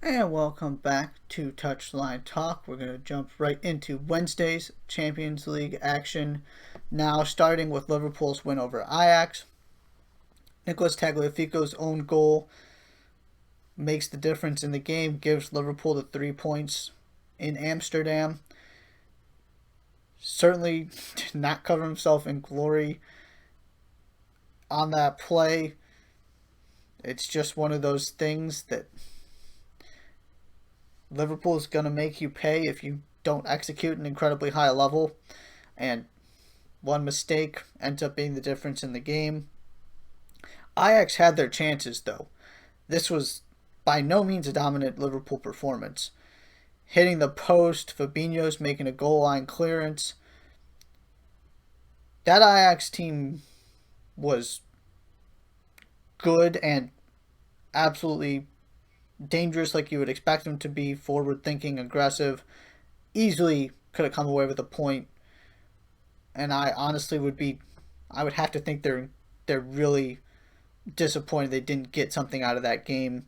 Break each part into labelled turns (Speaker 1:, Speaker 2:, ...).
Speaker 1: And welcome back to Touchline Talk. We're going to jump right into Wednesday's Champions League action. Now, starting with Liverpool's win over Ajax. Nicolas Tagliafico's own goal makes the difference in the game, gives Liverpool the 3 points in Amsterdam. Certainly did not cover himself in glory on that play. It's just one of those things that Liverpool is going to make you pay if you don't execute an incredibly high level. And one mistake ends up being the difference in the game. Ajax had their chances, though. This was by no means a dominant Liverpool performance. Hitting the post, Fabinho's making a goal line clearance. That Ajax team was good and absolutely dangerous like you would expect them to be, forward thinking, aggressive. Easily could have come away with a point. And I honestly I would have to think they're really disappointed they didn't get something out of that game.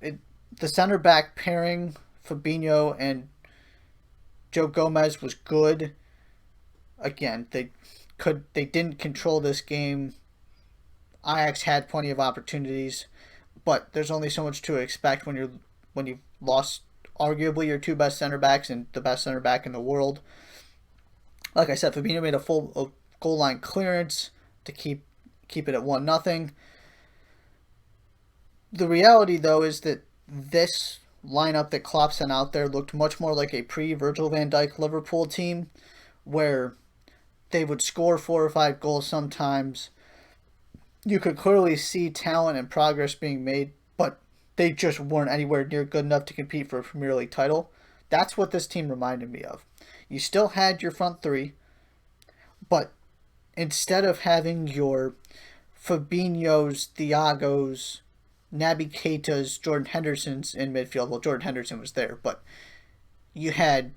Speaker 1: The center back pairing, Fabinho and Joe Gomez, was good. Again, they didn't control this game. Ajax had plenty of opportunities, but there's only so much to expect when you've lost arguably your two best center backs and the best center back in the world. Like I said, Fabinho made a goal line clearance to keep it at 1-0. The reality, though, is that this lineup that Klopp sent out there looked much more like a pre-Virgil van Dijk Liverpool team, where they would score 4 or 5 goals sometimes. You could clearly see talent and progress being made, but they just weren't anywhere near good enough to compete for a Premier League title. That's what this team reminded me of. You still had your front three, but instead of having your Fabinho's, Thiago's, Naby Keita's, Jordan Henderson's in midfield. Well, Jordan Henderson was there, but you had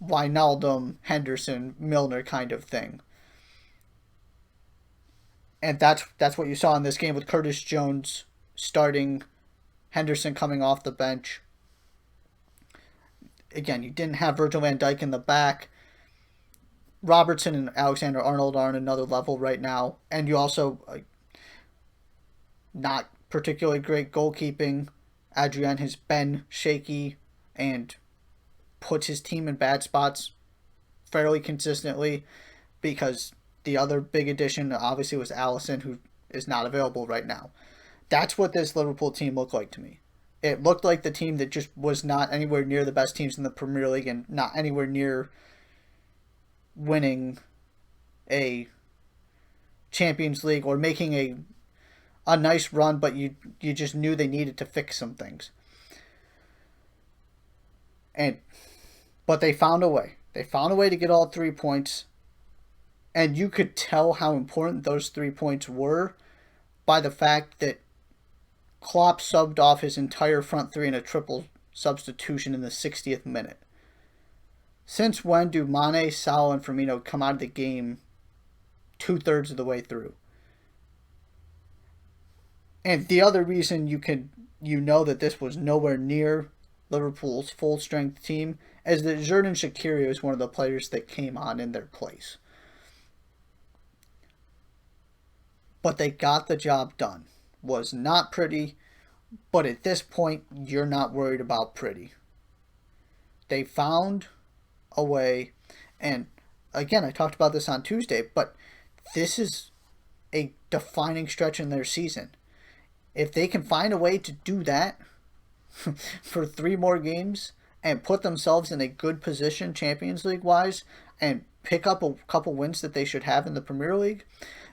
Speaker 1: Wijnaldum, Henderson, Milner kind of thing. And that's what you saw in this game, with Curtis Jones starting, Henderson coming off the bench. Again, you didn't have Virgil van Dijk in the back. Robertson and Alexander Arnold are on another level right now, and you also not particularly great goalkeeping. Adrian has been shaky and puts his team in bad spots fairly consistently, because the other big addition obviously was Allison, who is not available right now. That's what this Liverpool team looked like to me. It looked like the team that just was not anywhere near the best teams in the Premier League and not anywhere near winning a Champions League or making a nice run, but you just knew they needed to fix some things. But they found a way. They found a way to get all 3 points, and you could tell how important those 3 points were by the fact that Klopp subbed off his entire front three in a triple substitution in the 60th minute. Since when do Mane, Salah, and Firmino come out of the game 2/3 of the way through? And the other reason you know that this was nowhere near Liverpool's full strength team is that Xherdan Shaqiri was one of the players that came on in their place. But they got the job done. Was not pretty, but at this point, you're not worried about pretty. They found a way, and again, I talked about this on Tuesday, but this is a defining stretch in their season. If they can find a way to do that for 3 more games and put themselves in a good position Champions League wise and pick up a couple wins that they should have in the Premier League,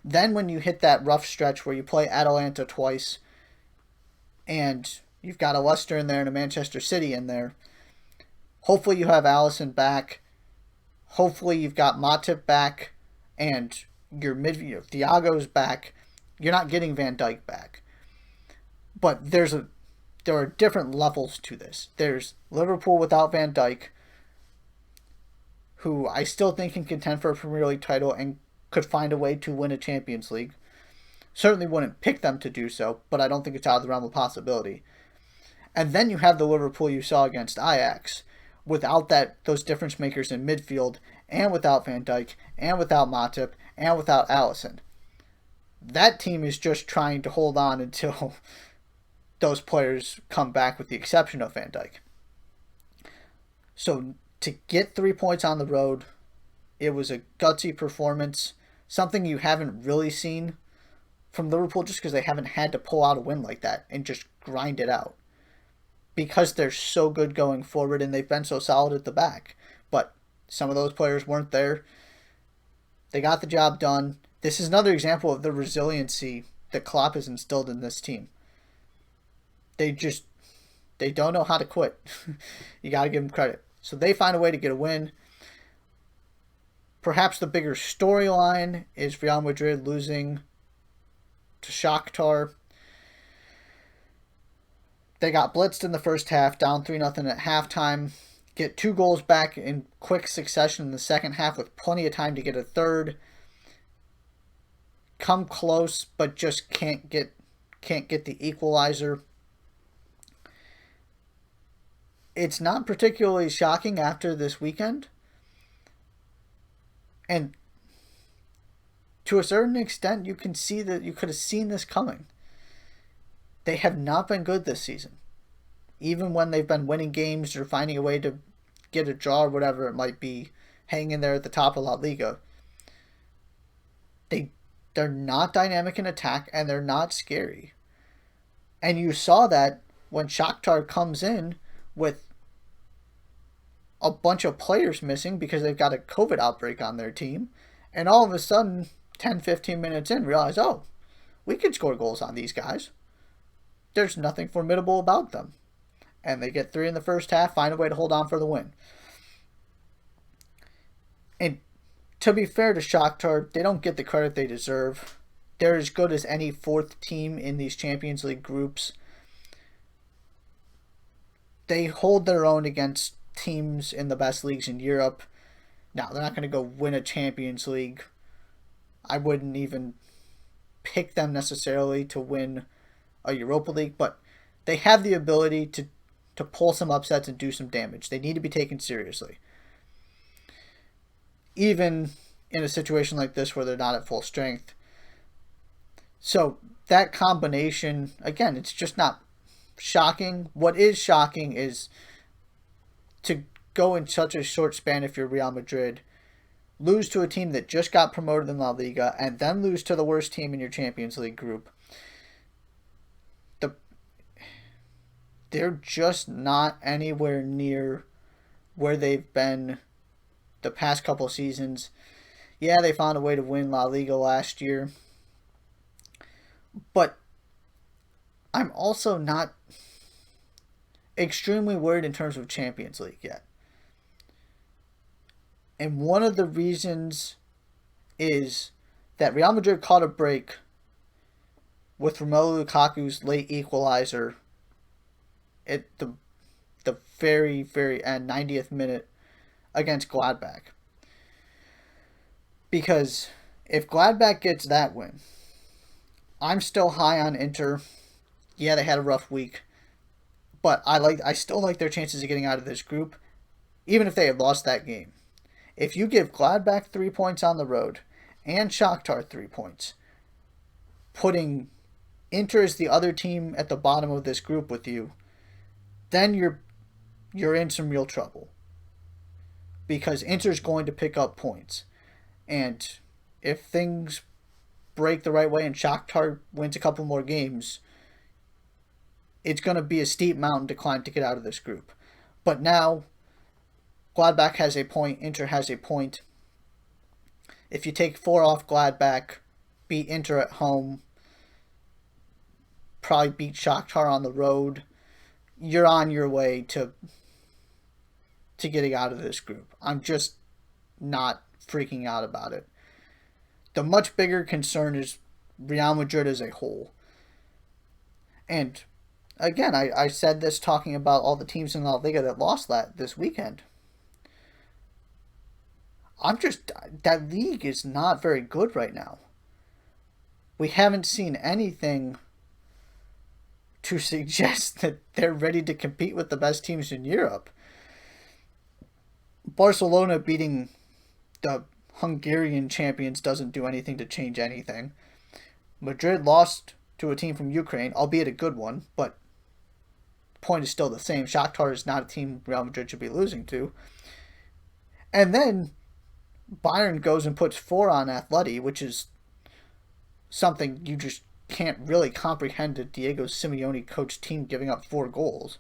Speaker 1: then when you hit that rough stretch where you play Atalanta twice and you've got a Leicester in there and a Manchester City in there, hopefully you have Allison back. Hopefully you've got Matip back and your Thiago's back. You're not getting Van Dijk back. But there are different levels to this. There's Liverpool without Van Dijk, who I still think can contend for a Premier League title and could find a way to win a Champions League. Certainly wouldn't pick them to do so, but I don't think it's out of the realm of possibility. And then you have the Liverpool you saw against Ajax, without those difference makers in midfield, and without Van Dijk, and without Matip, and without Alisson. That team is just trying to hold on until those players come back, with the exception of Van Dijk. So to get 3 points on the road, it was a gutsy performance, something you haven't really seen from Liverpool, just because they haven't had to pull out a win like that and just grind it out, because they're so good going forward and they've been so solid at the back. But some of those players weren't there. They got the job done. This is another example of the resiliency that Klopp has instilled in this team. They don't know how to quit. You got to give them credit. So they find a way to get a win. Perhaps the bigger storyline is Real Madrid losing to Shakhtar. They got blitzed in the first half, down 3-0 at halftime. Get 2 goals back in quick succession in the second half with plenty of time to get a third. Come close, but just can't get the equalizer. It's not particularly shocking after this weekend. And to a certain extent, you can see that you could have seen this coming. They have not been good this season. Even when they've been winning games or finding a way to get a draw or whatever it might be, hanging there at the top of La Liga, they're not dynamic in attack and they're not scary. And you saw that when Shakhtar comes in with a bunch of players missing because they've got a COVID outbreak on their team, and all of a sudden, 10-15 minutes in, realize, oh, we can score goals on these guys. There's nothing formidable about them. And they get 3 in the first half, find a way to hold on for the win. And to be fair to Shakhtar, they don't get the credit they deserve. They're as good as any fourth team in these Champions League groups. They hold their own against teams in the best leagues in Europe. Now, they're not going to go win a Champions League. I wouldn't even pick them necessarily to win a Europa League, but they have the ability to pull some upsets and do some damage. They need to be taken seriously. Even in a situation like this where they're not at full strength. So that combination, again, it's just not shocking. What is shocking is to go in such a short span, if you're Real Madrid, lose to a team that just got promoted in La Liga, and then lose to the worst team in your Champions League group. They're just not anywhere near where they've been the past couple seasons. Yeah, they found a way to win La Liga last year. But I'm also not extremely worried in terms of Champions League yet. And one of the reasons is that Real Madrid caught a break with Romelu Lukaku's late equalizer at the very, very end, 90th minute, against Gladbach. Because if Gladbach gets that win, I'm still high on Inter. Yeah, they had a rough week, but I still like their chances of getting out of this group, even if they had lost that game. If you give Gladbach 3 points on the road and Shakhtar 3 points, putting Inter as the other team at the bottom of this group with you, then you're in some real trouble. Because Inter's going to pick up points. And if things break the right way and Shakhtar wins a couple more games, it's going to be a steep mountain to climb to get out of this group. But now, Gladbach has a point, Inter has a point. If you take 4 off Gladbach, beat Inter at home, probably beat Shakhtar on the road, you're on your way to getting out of this group. I'm just not freaking out about it. The much bigger concern is Real Madrid as a whole. And again, I said this talking about all the teams in La Liga that lost this weekend. That league is not very good right now. we haven't seen anything to suggest that they're ready to compete with the best teams in Europe. Barcelona beating the Hungarian champions doesn't do anything to change anything. Madrid lost to a team from Ukraine, albeit a good one, but the point is still the same. Shakhtar is not a team Real Madrid should be losing to. And then Bayern goes and puts 4 on Atleti, which is something you just can't really comprehend, a Diego Simeone coached team giving up 4 goals.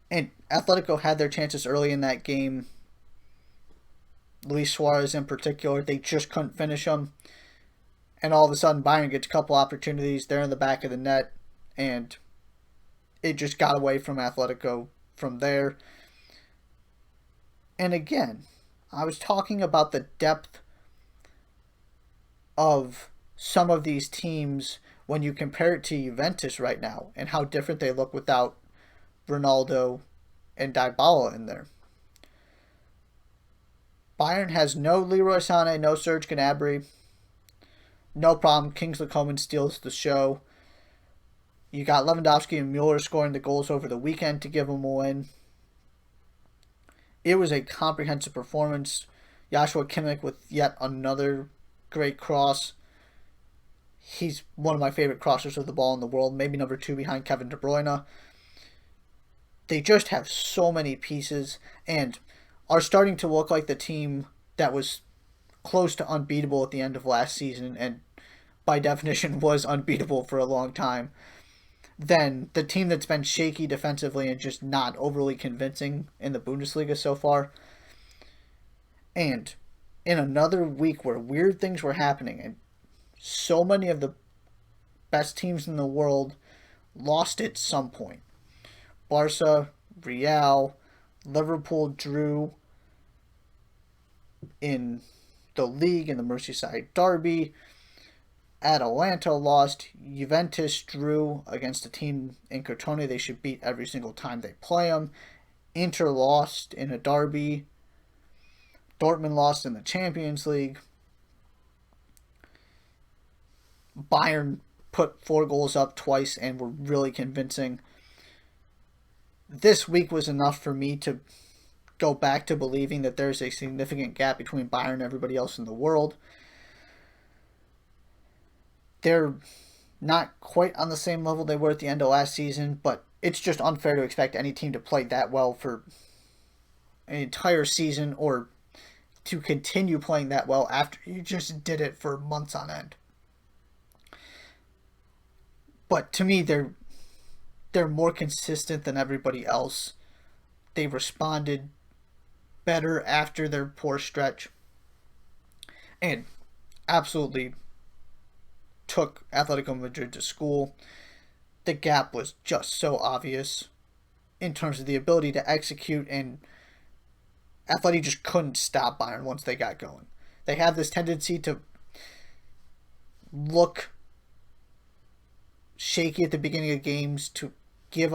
Speaker 1: And Atletico had their chances early in that game. Luis Suarez in particular, they just couldn't finish them. And all of a sudden, Bayern gets a couple opportunities. They're in the back of the net. And it just got away from Atletico from there. And again, I was talking about the depth of some of these teams when you compare it to Juventus right now and how different they look without Ronaldo and Dybala in there. Bayern has no Leroy Sané, no Serge Gnabry. No problem. Kingsley Coman steals the show. You got Lewandowski and Mueller scoring the goals over the weekend to give them a win. It was a comprehensive performance. Joshua Kimmich with yet another great cross. He's one of my favorite crossers of the ball in the world. Maybe number 2 behind Kevin De Bruyne. They just have so many pieces and are starting to look like the team that was close to unbeatable at the end of last season and by definition was unbeatable for a long time. Then the team that's been shaky defensively and just not overly convincing in the Bundesliga so far. And in another week where weird things were happening and so many of the best teams in the world lost at some point. Barca, Real, Liverpool drew in the league in the Merseyside derby. Atalanta lost. Juventus drew against a team in Crotone they should beat every single time they play them. Inter lost in a derby. Dortmund lost in the Champions League. Bayern put 4 goals up twice and were really convincing. This week was enough for me to go back to believing that there's a significant gap between Bayern and everybody else in the world. They're not quite on the same level they were at the end of last season, but it's just unfair to expect any team to play that well for an entire season or to continue playing that well after you just did it for months on end. But to me, they're more consistent than everybody else. They responded better after their poor stretch and absolutely took Atletico Madrid to school. The gap was just so obvious in terms of the ability to execute, and Atleti just couldn't stop Bayern once they got going. They have this tendency to look shaky at the beginning of games, to give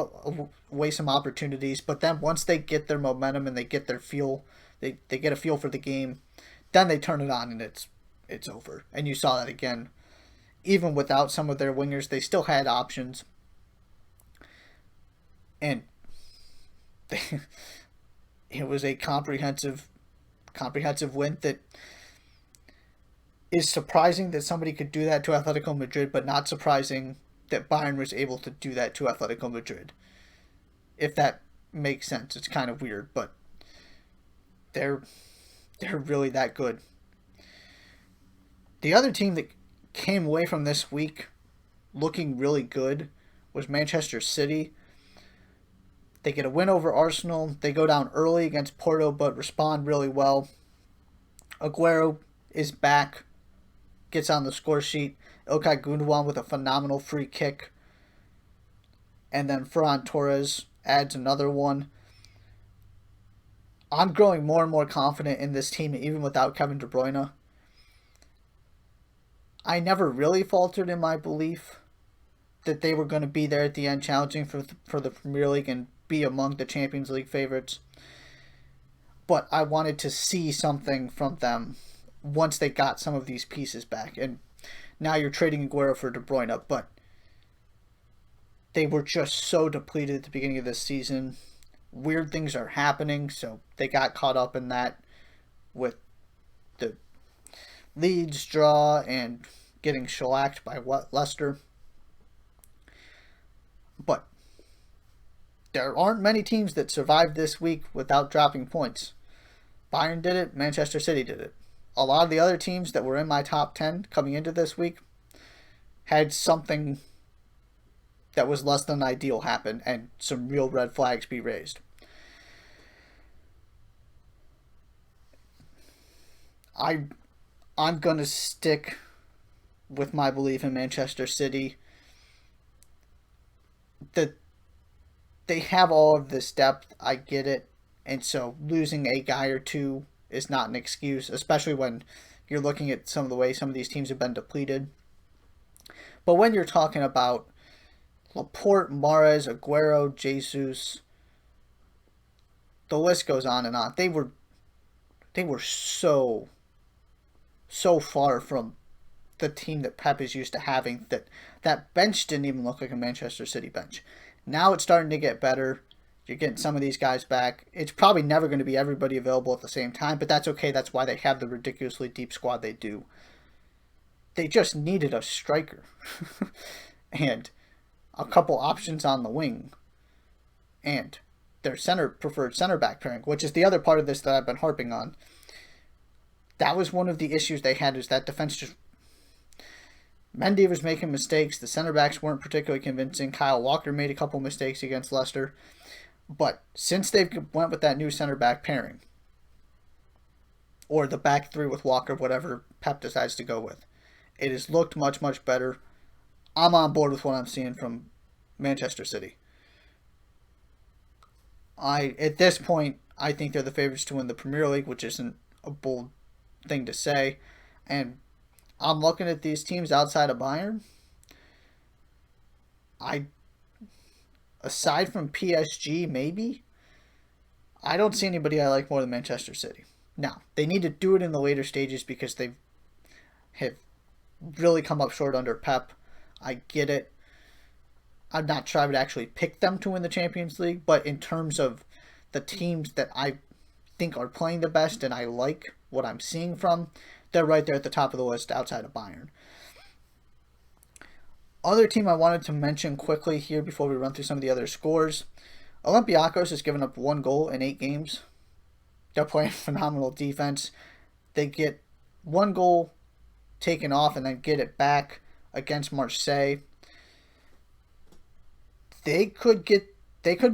Speaker 1: away some opportunities, but then once they get their momentum and they get their feel, they get a feel for the game, then they turn it on and it's over. And you saw that again. Even without some of their wingers, they still had options. And it was a comprehensive win that is surprising that somebody could do that to Atletico Madrid, but not surprising that Bayern was able to do that to Atletico Madrid. If that makes sense. It's kind of weird, but they're really that good. The other team that came away from this week looking really good was Manchester City. They get a win over Arsenal. They go down early against Porto, but respond really well. Aguero is back, gets on the score sheet. Ilkay Gundogan with a phenomenal free kick. And then Ferran Torres adds another one. I'm growing more and more confident in this team, even without Kevin De Bruyne. I never really faltered in my belief that they were going to be there at the end, challenging for the Premier League and be among the Champions League favorites. But I wanted to see something from them once they got some of these pieces back. And now you're trading Aguero for De Bruyne, but they were just so depleted at the beginning of this season. Weird things are happening, so they got caught up in that with the Leeds draw and getting shellacked by Leicester. But there aren't many teams that survived this week without dropping points. Bayern did it, Manchester City did it. A lot of the other teams that were in my top 10 coming into this week had something that was less than ideal happen and some real red flags be raised. I'm going to stick with my belief in Manchester City that they have all of this depth. I get it. And so losing a guy or two is not an excuse, especially when you're looking at some of the way some of these teams have been depleted. But when you're talking about Laporte, Mahrez, Aguero, Jesus, the list goes on and on. They were so far from the team that Pep is used to having that bench didn't even look like a Manchester City bench. Now it's starting to get better. You're getting some of these guys back. It's probably never going to be everybody available at the same time, but that's okay. That's why they have the ridiculously deep squad they do. They just needed a striker and a couple options on the wing and their preferred center back pairing, which is the other part of this that I've been harping on. That was one of the issues they had, is that defense just... Mendy was making mistakes. The center backs weren't particularly convincing. Kyle Walker made a couple mistakes against Leicester. But since they've went with that new center back pairing, or the back three with Walker, whatever Pep decides to go with, it has looked much, much better. I'm on board with what I'm seeing from Manchester City. At this point, I think they're the favorites to win the Premier League, which isn't a bold thing to say. And I'm looking at these teams outside of Bayern. Aside from PSG, maybe, I don't see anybody I like more than Manchester City. Now, they need to do it in the later stages because they have really come up short under Pep. I get it. I'm not sure I would actually pick them to win the Champions League, but in terms of the teams that I think are playing the best and I like what I'm seeing from, they're right there at the top of the list outside of Bayern. Other team I wanted to mention quickly here before we run through some of the other scores. Olympiacos has given up 1 goal in 8 games. They're playing phenomenal defense. They get 1 goal taken off and then get it back against Marseille. They could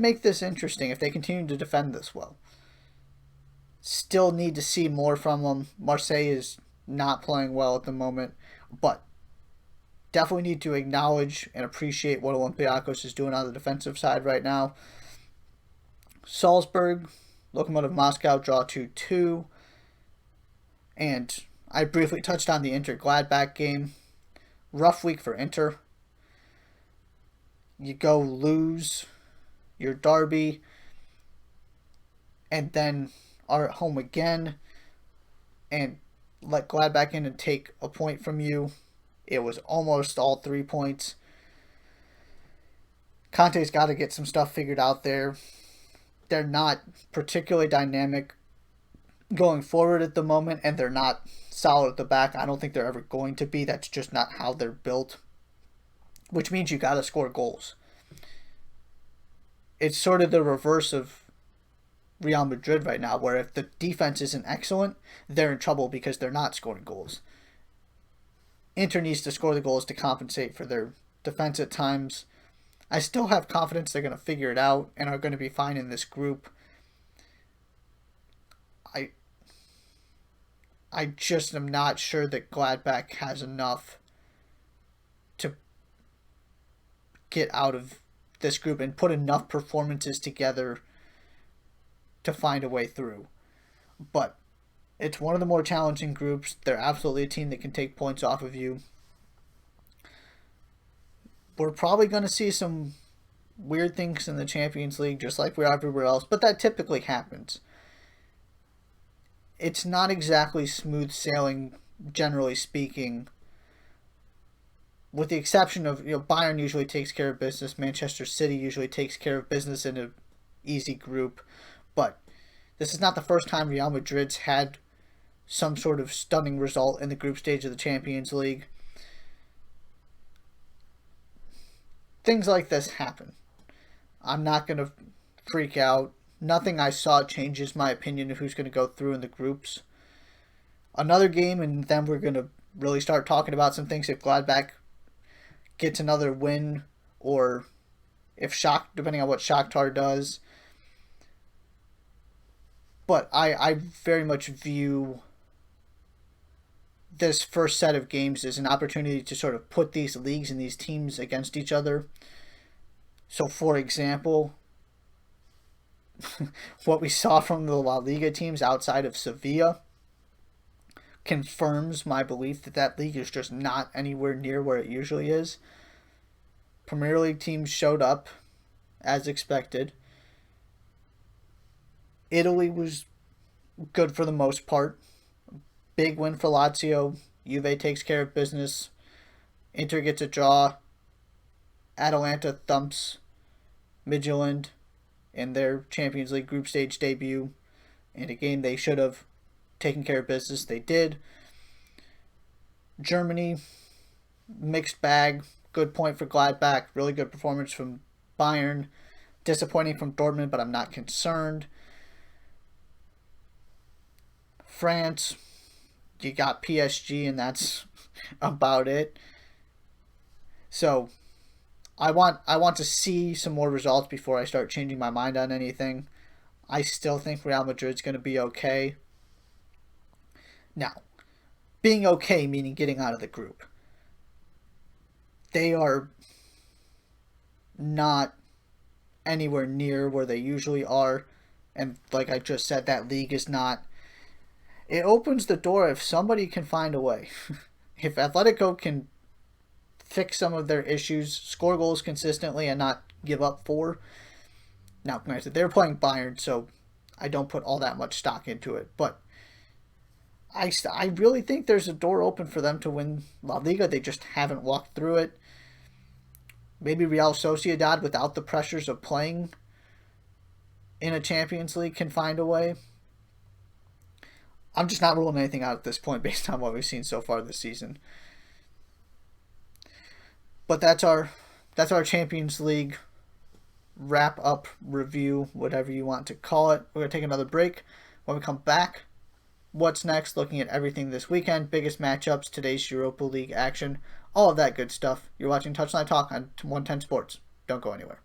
Speaker 1: make this interesting if they continue to defend this well. Still need to see more from them. Marseille is not playing well at the moment, but definitely need to acknowledge and appreciate what Olympiacos is doing on the defensive side right now. Salzburg, Lokomotiv Moscow draw 2-2. And I briefly touched on the Inter-Gladbach game. Rough week for Inter. You go lose your derby and then are at home again and let Gladbach in and take a point from you. It was almost all 3 points. Conte's got to get some stuff figured out there. They're not particularly dynamic going forward at the moment, and they're not solid at the back. I don't think they're ever going to be. That's just not how they're built, which means you got to score goals. It's sort of the reverse of Real Madrid right now, where if the defense isn't excellent, they're in trouble because they're not scoring goals. Inter needs to score the goals to compensate for their defense at times. I still have confidence they're going to figure it out and are going to be fine in this group. I just am not sure that Gladbach has enough to get out of this group and put enough performances together to find a way through. But it's one of the more challenging groups. They're absolutely a team that can take points off of you. We're probably going to see some weird things in the Champions League, just like we are everywhere else, but that typically happens. it's not exactly smooth sailing, generally speaking, with the exception of, Bayern usually takes care of business, Manchester City usually takes care of business in an easy group, but this is not the first time Real Madrid's had some sort of stunning result in the group stage of the Champions League. Things like this happen. I'm not going to freak out. Nothing I saw changes my opinion of who's going to go through in the groups. Another game, and then we're going to really start talking about some things if Gladbach gets another win, or if depending on what Shakhtar does. But I very much view this first set of games as an opportunity to sort of put these leagues and these teams against each other. So, for example, what we saw from the La Liga teams outside of Sevilla confirms my belief that that league is just not anywhere near where it usually is. Premier League teams showed up as expected. Italy was good for the most part. Big win for Lazio. Juve takes care of business. Inter gets a draw. Atalanta thumps Midtjylland in their Champions League group stage debut in a game they should have taken care of business. They did. Germany, mixed bag. Good point for Gladbach. Really good performance from Bayern. Disappointing from Dortmund, but I'm not concerned. France, you got PSG, and that's about it. So I want to see some more results before I start changing my mind on anything. I still think Real Madrid's going to be okay. Now, being okay meaning getting out of the group. They are not anywhere near where they usually are. And like I just said, that league is not. It opens the door if somebody can find a way. If Atletico can fix some of their issues, score goals consistently, and not give up 4. Now, granted, they're playing Bayern, so I don't put all that much stock into it. But I really think there's a door open for them to win La Liga. They just haven't walked through it. Maybe Real Sociedad, without the pressures of playing in a Champions League, can find a way. I'm just not ruling anything out at this point based on what we've seen so far this season. But that's our Champions League wrap-up review, whatever you want to call it. We're going to take another break. When we come back, what's next? Looking at everything this weekend, biggest matchups, today's Europa League action, all of that good stuff. You're watching Touchline Talk on 110 Sports. Don't go anywhere.